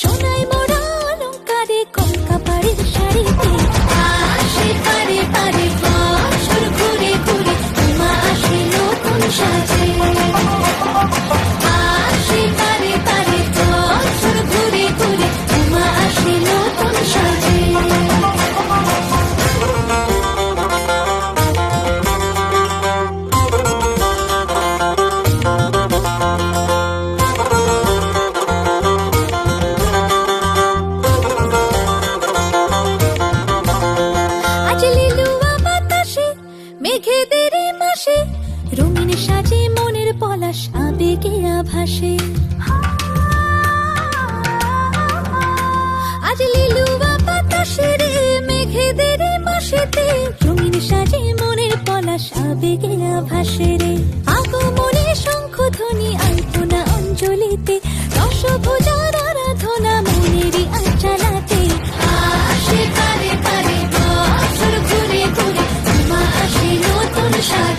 সোনায় মোড়া অলংকারে কলকা পাড়ের শাড়িতে আসে পারে পারে বছর ঘুরে ঘুরে উমা আসে নতুন সাজে আসে পারে পারে বছর ঘুরে ঘুরে উমা আসে নতুন সাজে মেঘেদের মাসে রঙিন সাজে মনের পলাশ আবেগে আভাসে আজ লিলুয়া বাতাসে রে মেঘেদের মাসেতে রঙিন সাজে মনের পলাশ আবেগে আভাসে রে আগমনে শঙ্খধ্বনি আলপনা অঞ্জলিতে দশভুজার আরাধনা মনেরই আঞ্চলাতে আসে পারে পারে বছর ঘুরে ঘুরে উমা আসে নতুন সাজে